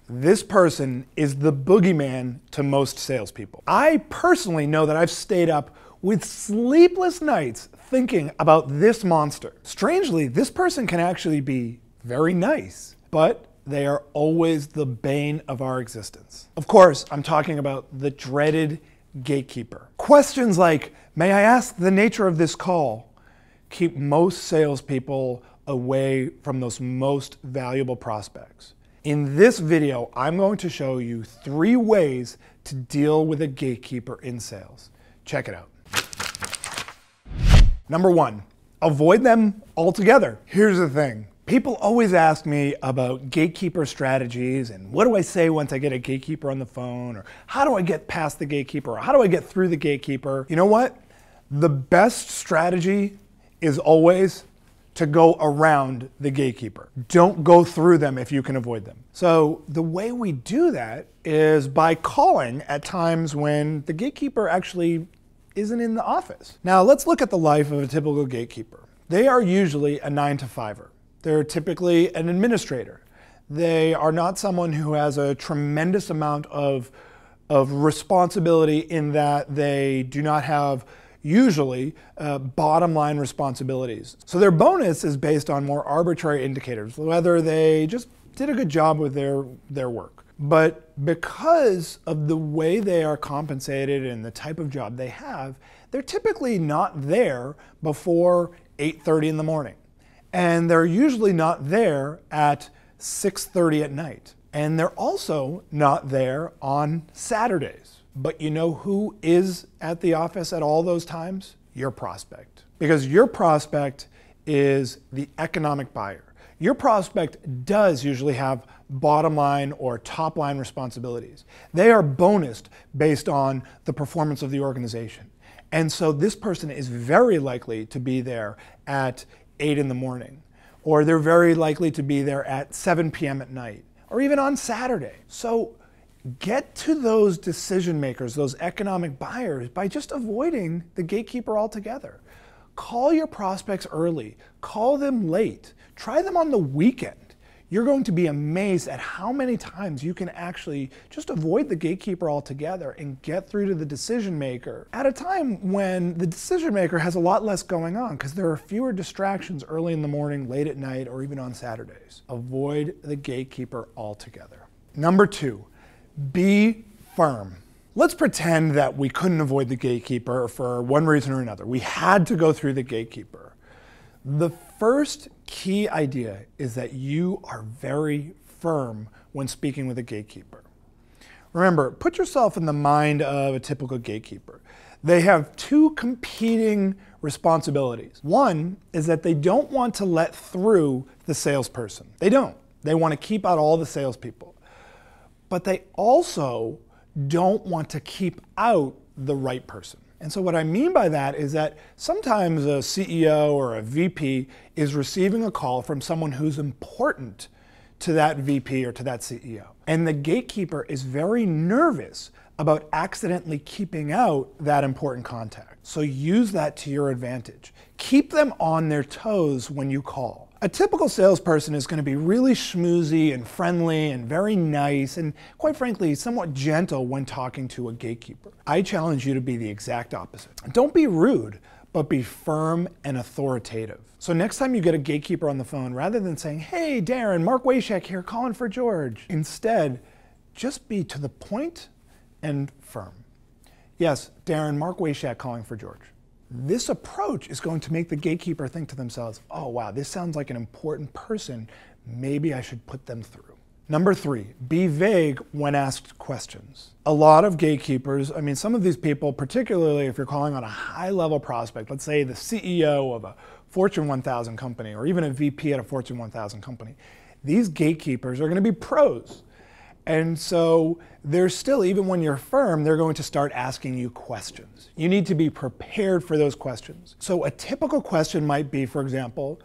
This person is the boogeyman to most salespeople. I personally know that I've stayed up with sleepless nights thinking about this monster. Strangely, this person can actually be very nice, but they are always the bane of our existence. Of course, I'm talking about the dreaded gatekeeper. Questions like, may I ask the nature of this call, keep most salespeople away from those most valuable prospects. In this video, I'm going to show you 3 ways to deal with a gatekeeper in sales. Check it out. Number 1, avoid them altogether. Here's the thing. People always ask me about gatekeeper strategies and what do I say once I get a gatekeeper on the phone, or how do I get past the gatekeeper, or how do I get through the gatekeeper? You know what? The best strategy is always to go around the gatekeeper. Don't go through them if you can avoid them. So the way we do that is by calling at times when the gatekeeper actually isn't in the office. Now let's look at the life of a typical gatekeeper. They are usually a 9-to-5er. They're typically an administrator. They are not someone who has a tremendous amount of responsibility in that they do not have usually bottom line responsibilities. So their bonus is based on more arbitrary indicators, whether they just did a good job with their work. But because of the way they are compensated and the type of job they have, they're typically not there before 8:30 in the morning. And they're usually not there at 6:30 at night. And they're also not there on Saturdays. But you know who is at the office at all those times? Your prospect. Because your prospect is the economic buyer. Your prospect does usually have bottom line or top line responsibilities. They are bonused based on the performance of the organization. And so this person is very likely to be there at 8 in the morning, or they're very likely to be there at 7 p.m. at night, or even on Saturday. So get to those decision makers, those economic buyers, by just avoiding the gatekeeper altogether. Call your prospects early, call them late, try them on the weekend. You're going to be amazed at how many times you can actually just avoid the gatekeeper altogether and get through to the decision maker at a time when the decision maker has a lot less going on, because there are fewer distractions early in the morning, late at night, or even on Saturdays. Avoid the gatekeeper altogether. Number 2, be firm. Let's pretend that we couldn't avoid the gatekeeper for one reason or another. We had to go through the gatekeeper. The first key idea is that you are very firm when speaking with a gatekeeper. Remember, put yourself in the mind of a typical gatekeeper. They have 2 competing responsibilities. One is that they don't want to let through the salesperson. They don't. They want to keep out all the salespeople. But they also don't want to keep out the right person. And so what I mean by that is that sometimes a CEO or a VP is receiving a call from someone who's important to that VP or to that CEO. And the gatekeeper is very nervous about accidentally keeping out that important contact. So use that to your advantage. Keep them on their toes when you call. A typical salesperson is going to be really schmoozy and friendly and very nice and, quite frankly, somewhat gentle when talking to a gatekeeper. I challenge you to be the exact opposite. Don't be rude, but be firm and authoritative. So next time you get a gatekeeper on the phone, rather than saying, "Hey, Darren, Mark Washak here, calling for George," instead, just be to the point and firm. "Yes, Darren, Mark Washak calling for George." This approach is going to make the gatekeeper think to themselves, "Oh wow, this sounds like an important person. Maybe I should put them through." Number 3, be vague when asked questions. A lot of gatekeepers, some of these people, particularly if you're calling on a high-level prospect, let's say the CEO of a Fortune 1000 company or even a VP at a Fortune 1000 company, these gatekeepers are going to be pros. And so they're still, even when you're firm, they're going to start asking you questions. You need to be prepared for those questions. So a typical question might be, for example,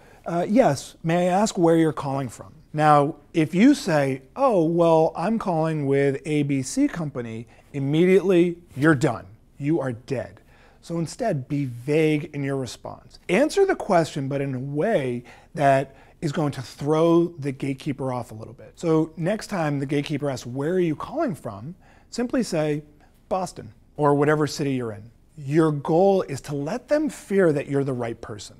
"Yes, may I ask where you're calling from?" Now, if you say, "Oh, well, I'm calling with ABC company," immediately you're done. You are dead. So instead, be vague in your response. Answer the question, but in a way that is going to throw the gatekeeper off a little bit. So next time the gatekeeper asks, where are you calling from? Simply say, Boston, or whatever city you're in. Your goal is to let them fear that you're the right person.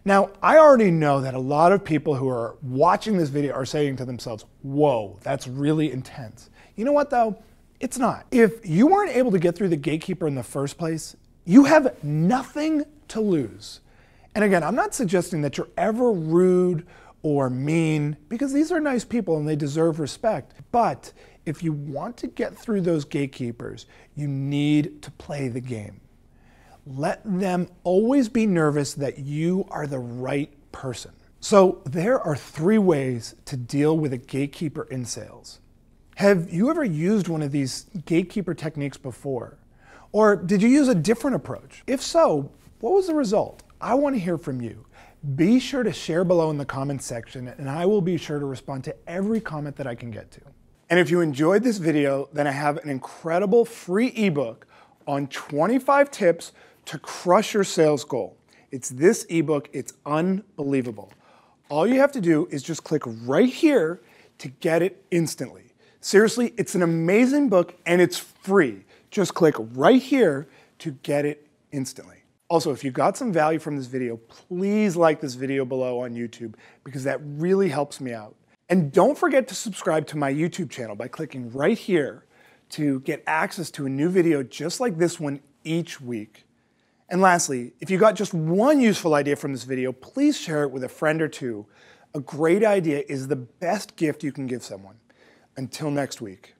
Now, I already know that a lot of people who are watching this video are saying to themselves, whoa, that's really intense. You know what though? It's not. If you weren't able to get through the gatekeeper in the first place, you have nothing to lose. And again, I'm not suggesting that you're ever rude or mean, because these are nice people and they deserve respect. But if you want to get through those gatekeepers, you need to play the game. Let them always be nervous that you are the right person. So there are 3 ways to deal with a gatekeeper in sales. Have you ever used one of these gatekeeper techniques before? Or did you use a different approach? If so, what was the result? I want to hear from you. Be sure to share below in the comments section, and I will be sure to respond to every comment that I can get to. And if you enjoyed this video, then I have an incredible free ebook on 25 tips to crush your sales goal. It's this ebook, it's unbelievable. All you have to do is just click right here to get it instantly. Seriously, it's an amazing book and it's free. Just click right here to get it instantly. Also, if you got some value from this video, please like this video below on YouTube because that really helps me out. And don't forget to subscribe to my YouTube channel by clicking right here to get access to a new video just like this one each week. And lastly, if you got just one useful idea from this video, please share it with a friend or two. A great idea is the best gift you can give someone. Until next week.